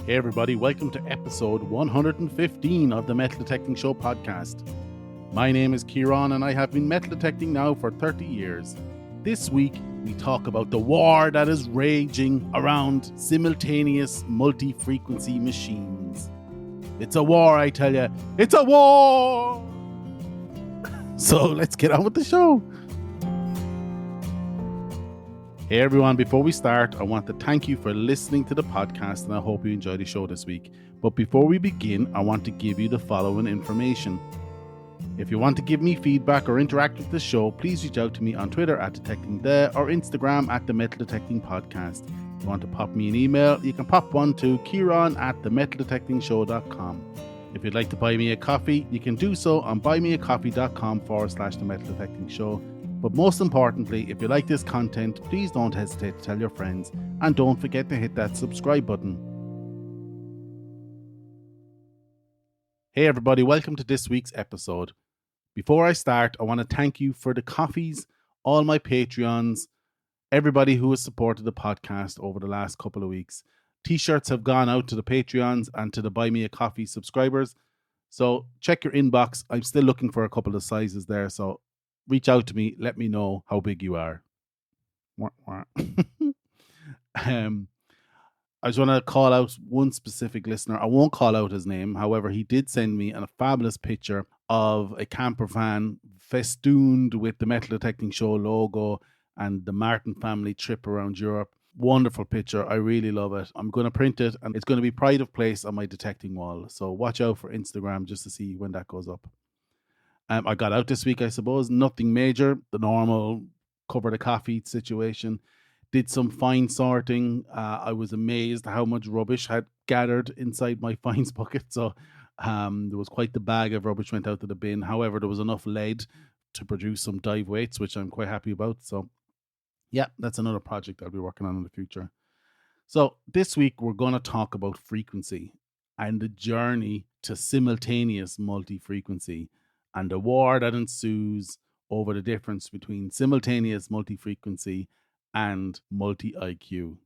Hey everybody, welcome to episode 115 of the Metal Detecting Show podcast. My name is Kieran and I have been metal detecting now for 30 years. This week we talk about the war that is raging around simultaneous multi-frequency machines. It's a war, I tell you. It's a war! So let's get on with the show. Hey everyone, before we start, I want to thank you for listening to the podcast and I hope you enjoy the show this week. But before we begin, I want to give you the following information. If you want to give me feedback or interact with the show, please reach out to me on Twitter at DetectingThe or Instagram at The Metal Detecting Podcast. If you want to pop me an email, you can pop one to Kieran at themetaldetectingshow.com. If you'd like to buy me a coffee, you can do so on buymeacoffee.com/The Metal Detecting Show. But most importantly, if you like this content, please don't hesitate to tell your friends and don't forget to hit that subscribe button. Hey everybody, welcome to this week's episode. Before I start, I want to thank you for the coffees, all my Patreons, everybody who has supported the podcast over the last couple of weeks. T-shirts have gone out to the Patreons and to the Buy Me a Coffee subscribers. So check your inbox. I'm still looking for a couple of sizes there, so reach out to me. Let me know how big you are. I just want to call out one specific listener. I won't call out his name. However, he did send me a fabulous picture of a camper van festooned with the Metal Detecting Show logo and the Martin family trip around Europe. Wonderful picture. I really love it. I'm going to print it and it's going to be pride of place on my detecting wall. So watch out for Instagram just to see when that goes up. I got out this week, I suppose. Nothing major. The normal cover the coffee situation. Did some fine sorting. I was amazed how much rubbish had gathered inside my fines bucket. So there was quite the bag of rubbish went out to the bin. However, there was enough lead to produce some dive weights, which I'm quite happy about. So yeah, that's another project I'll be working on in the future. So this week we're going to talk about frequency and the journey to simultaneous multi-frequency and the war that ensues over the difference between simultaneous multi-frequency and multi-IQ.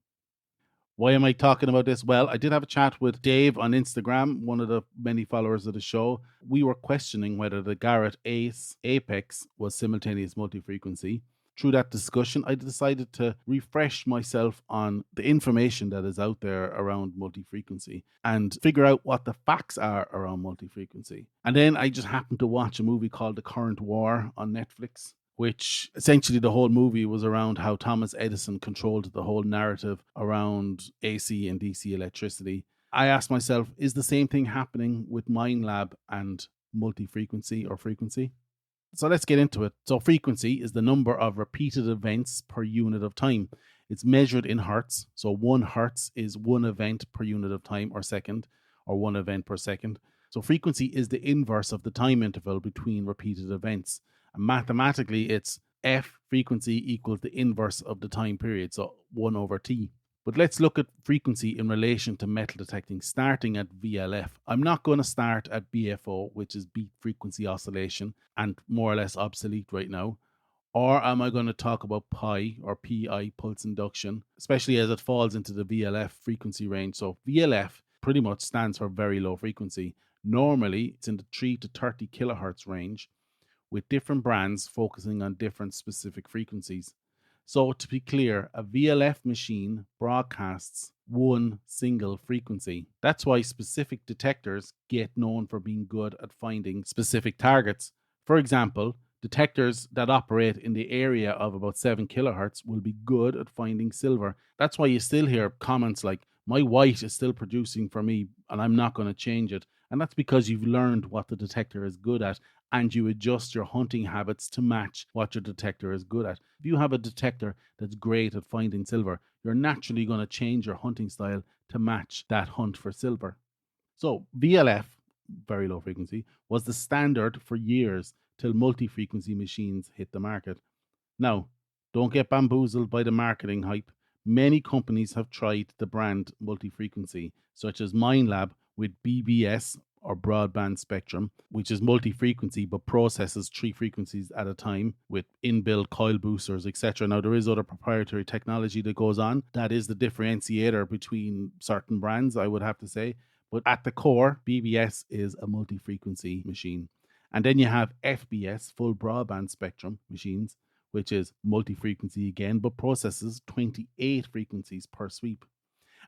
Why am I talking about this? Well, I did have a chat with Dave on Instagram, one of the many followers of the show. We were questioning whether the Garrett Ace Apex was simultaneous multi-frequency. Through that discussion, I decided to refresh myself on the information that is out there around multi-frequency and figure out what the facts are around multi-frequency. And then I just happened to watch a movie called The Current War on Netflix, which essentially the whole movie was around how Thomas Edison controlled the whole narrative around AC and DC electricity. I asked myself, is the same thing happening with Minelab and multi-frequency or frequency? So let's get into it. So frequency is the number of repeated events per unit of time. It's measured in hertz. So 1 hertz is 1 event per unit of time or second, or 1 event per second. So frequency is the inverse of the time interval between repeated events. And mathematically, it's F frequency equals the inverse of the time period, so 1 over T. But let's look at frequency in relation to metal detecting, starting at VLF. I'm not going to start at BFO, which is beat frequency oscillation, and more or less obsolete right now. Or am I going to talk about pi or PI, pulse induction, especially as it falls into the VLF frequency range. So VLF pretty much stands for very low frequency. Normally, it's in the 3 to 30 kilohertz range, with different brands focusing on different specific frequencies. So to be clear, a VLF machine broadcasts one single frequency. That's why specific detectors get known for being good at finding specific targets. For example, detectors that operate in the area of about 7 kilohertz will be good at finding silver. That's why you still hear comments like, my white is still producing for me and I'm not going to change it. And that's because you've learned what the detector is good at and you adjust your hunting habits to match what your detector is good at. If you have a detector that's great at finding silver, you're naturally going to change your hunting style to match that hunt for silver. So VLF, very low frequency, was the standard for years till multi-frequency machines hit the market. Now, don't get bamboozled by the marketing hype. Many companies have tried the brand multi-frequency, such as Minelab with BBS or broadband spectrum, which is multi-frequency but processes 3 frequencies at a time with inbuilt coil boosters, etc. Now, there is other proprietary technology that goes on. That is the differentiator between certain brands, I would have to say. But at the core, BBS is a multi-frequency machine. And then you have FBS, full broadband spectrum machines, which is multi-frequency again, but processes 28 frequencies per sweep.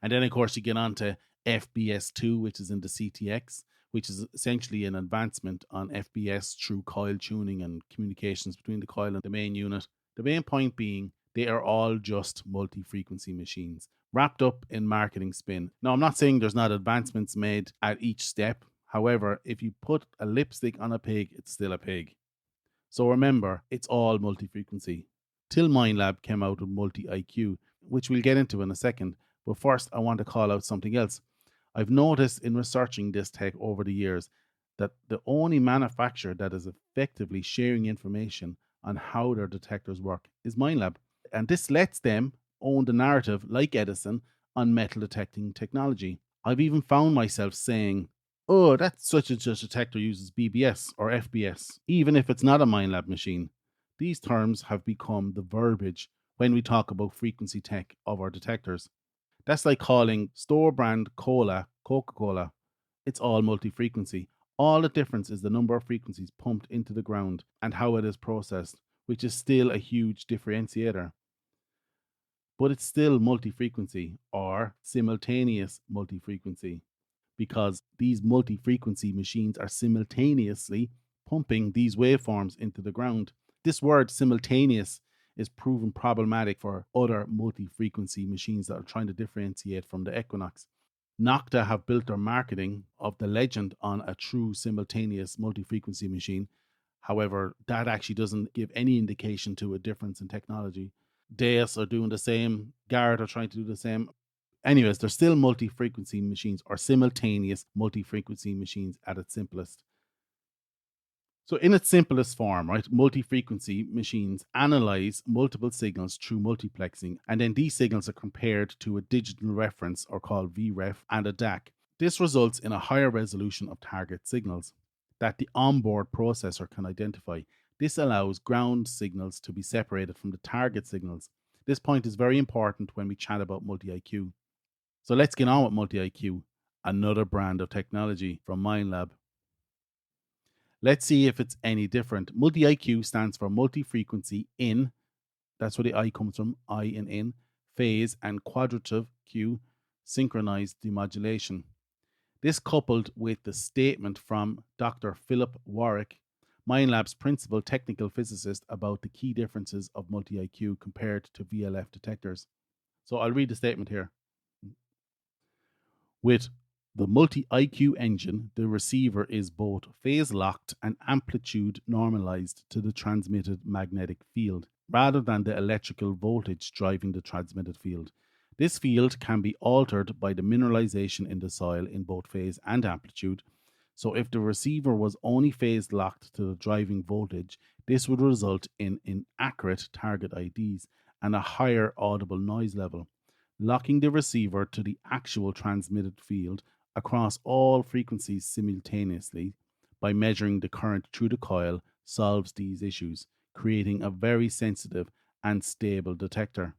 And then, of course, you get on to FBS2, which is in the CTX, which is essentially an advancement on FBS through coil tuning and communications between the coil and the main unit. The main point being, they are all just multi-frequency machines, wrapped up in marketing spin. Now, I'm not saying there's not advancements made at each step. However, if you put a lipstick on a pig, it's still a pig. So remember, it's all multi-frequency. Till Minelab came out with multi-IQ, which we'll get into in a second. But first, I want to call out something else. I've noticed in researching this tech over the years that the only manufacturer that is effectively sharing information on how their detectors work is Minelab. And this lets them own the narrative, like Edison, on metal detecting technology. I've even found myself saying, oh, that such and such detector uses BBS or FBS, even if it's not a Minelab machine. These terms have become the verbiage when we talk about frequency tech of our detectors. That's like calling store brand cola Coca-Cola. It's all multi-frequency. All the difference is the number of frequencies pumped into the ground and how it is processed, which is still a huge differentiator. But it's still multi-frequency or simultaneous multi-frequency, because these multi-frequency machines are simultaneously pumping these waveforms into the ground. This word simultaneous is proven problematic for other multi-frequency machines that are trying to differentiate from the Equinox. Nocta have built their marketing of the Legend on a true simultaneous multi-frequency machine. However, that actually doesn't give any indication to a difference in technology. Deus are doing the same. Garrett are trying to do the same. Anyways, they're still multi-frequency machines or simultaneous multi-frequency machines at its simplest. So in its simplest form, right, multi-frequency machines analyze multiple signals through multiplexing, and then these signals are compared to a digital reference, or called VREF, and a DAC. This results in a higher resolution of target signals that the onboard processor can identify. This allows ground signals to be separated from the target signals. This point is very important when we chat about multi-IQ. So let's get on with multi-IQ, another brand of technology from Minelab. Let's see if it's any different. Multi-IQ stands for multi-frequency in, that's where the I comes from, I in, phase, and quadrative Q, synchronized demodulation. This coupled with the statement from Dr. Philip Warwick, Minelab's principal technical physicist, about the key differences of multi-IQ compared to VLF detectors. So I'll read the statement here. With the multi-IQ engine, the receiver is both phase-locked and amplitude normalized to the transmitted magnetic field, rather than the electrical voltage driving the transmitted field. This field can be altered by the mineralization in the soil in both phase and amplitude. So if the receiver was only phase-locked to the driving voltage, this would result in inaccurate target IDs and a higher audible noise level. Locking the receiver to the actual transmitted field across all frequencies simultaneously by measuring the current through the coil solves these issues, creating a very sensitive and stable detector.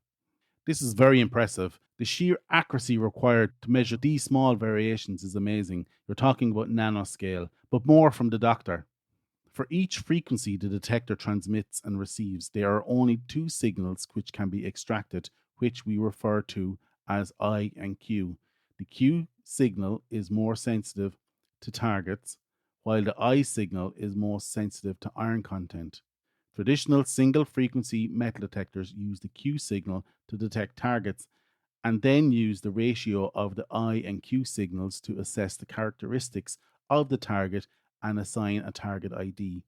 This is very impressive. The sheer accuracy required to measure these small variations is amazing. You're talking about nanoscale, but more from the doctor. For each frequency the detector transmits and receives, there are only two signals which can be extracted, which we refer to as I and Q. The Q signal is more sensitive to targets, while the I signal is most sensitive to iron content. Traditional single frequency metal detectors use the Q signal to detect targets and then use the ratio of the I and Q signals to assess the characteristics of the target and assign a target ID.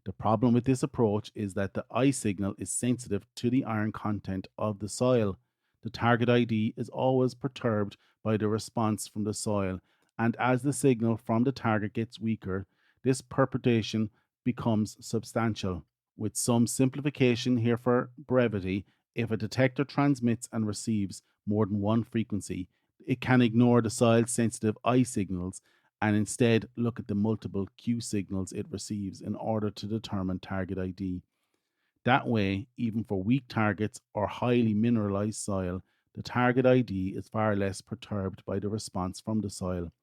The problem with this approach is that the I signal is sensitive to the iron content of the soil. The target ID is always perturbed by the response from the soil, and as the signal from the target gets weaker, this perturbation becomes substantial. With some simplification here for brevity, if a detector transmits and receives more than one frequency, it can ignore the soil-sensitive I signals and instead look at the multiple Q signals it receives in order to determine target ID. That way, even for weak targets or highly mineralized soil, the target ID is far less perturbed by the response from the soil.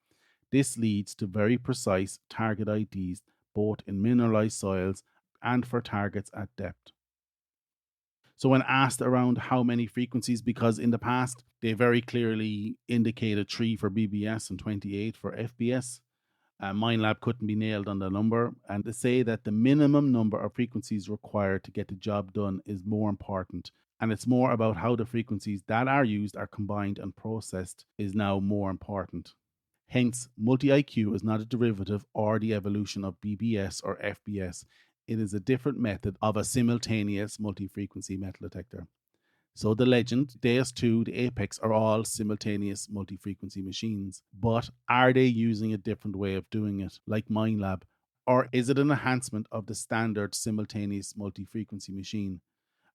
This leads to very precise target IDs both in mineralized soils and for targets at depth. So when asked around how many frequencies, because in the past they very clearly indicated 3 for BBS and 28 for FBS, Minelab couldn't be nailed on the number, and to say that the minimum number of frequencies required to get the job done is more important, and it's more about how the frequencies that are used are combined and processed is now more important. Hence, multi-IQ is not a derivative or the evolution of BBS or FBS. It is a different method of a simultaneous multi-frequency metal detector. So the Legend, Deus 2, the Apex are all simultaneous multi-frequency machines. But are they using a different way of doing it, like Minelab? Or is it an enhancement of the standard simultaneous multi-frequency machine?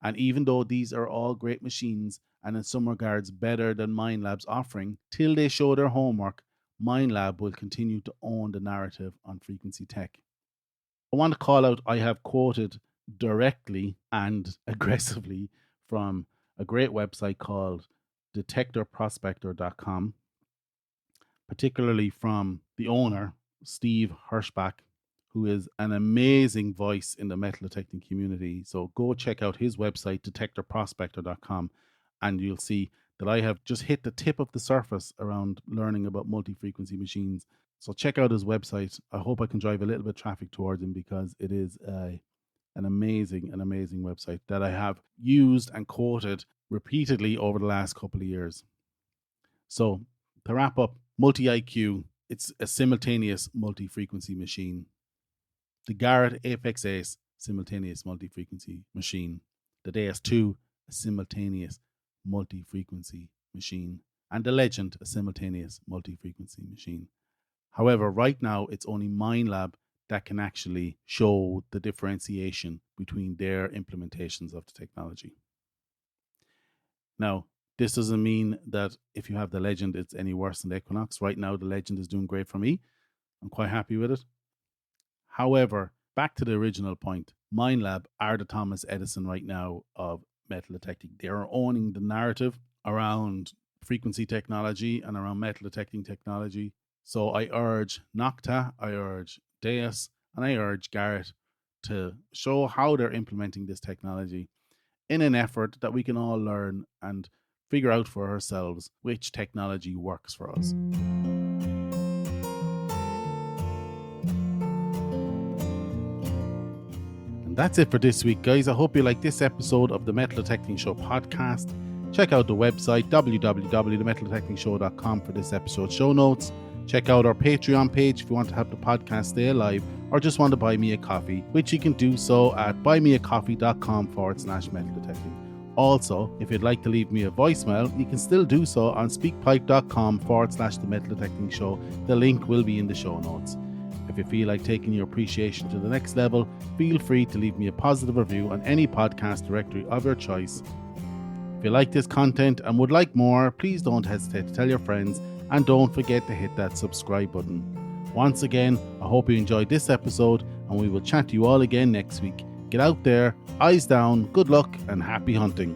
And even though these are all great machines, and in some regards better than Minelab's offering, till they show their homework, Minelab will continue to own the narrative on frequency tech. I want to call out, I have quoted directly and aggressively from a great website called detectorprospector.com, particularly from the owner, Steve Hirschbach, who is an amazing voice in the metal detecting community. So go check out his website, detectorprospector.com, and you'll see that I have just hit the tip of the surface around learning about multi-frequency machines. So check out his website. I hope I can drive a little bit of traffic towards him because it is an amazing website that I have used and quoted repeatedly over the last couple of years. So to wrap up, multi-IQ, it's a simultaneous multi-frequency machine. The Garrett Apex Ace, simultaneous multi-frequency machine. The Deus 2, a simultaneous multi-frequency machine. And the Legend, a simultaneous multi-frequency machine. However, right now, it's only Minelab that can actually show the differentiation between their implementations of the technology. Now, this doesn't mean that if you have the Legend, it's any worse than the Equinox. Right now, the Legend is doing great for me. I'm quite happy with it. However, back to the original point, Minelab are the Thomas Edison right now of metal detecting. They are owning the narrative around frequency technology and around metal detecting technology. So I urge Nocta, I urge Deus, and I urge Garrett to show how they're implementing this technology in an effort that we can all learn and figure out for ourselves which technology works for us. And that's it for this week, guys. I hope you like this episode of the Metal Detecting Show podcast. Check out the website, www.themetaldetectingshow.com, for this episode's show notes. Check out our Patreon page if you want to help the podcast stay alive or just want to buy me a coffee, which you can do so at buymeacoffee.com/metal detecting. Also, if you'd like to leave me a voicemail, you can still do so on speakpipe.com/the metal detecting show. The link will be in the show notes. If you feel like taking your appreciation to the next level, feel free to leave me a positive review on any podcast directory of your choice. If you like this content and would like more, please don't hesitate to tell your friends, and don't forget to hit that subscribe button. Once again, I hope you enjoyed this episode, and we will chat to you all again next week. Get out there, eyes down, good luck, and happy hunting.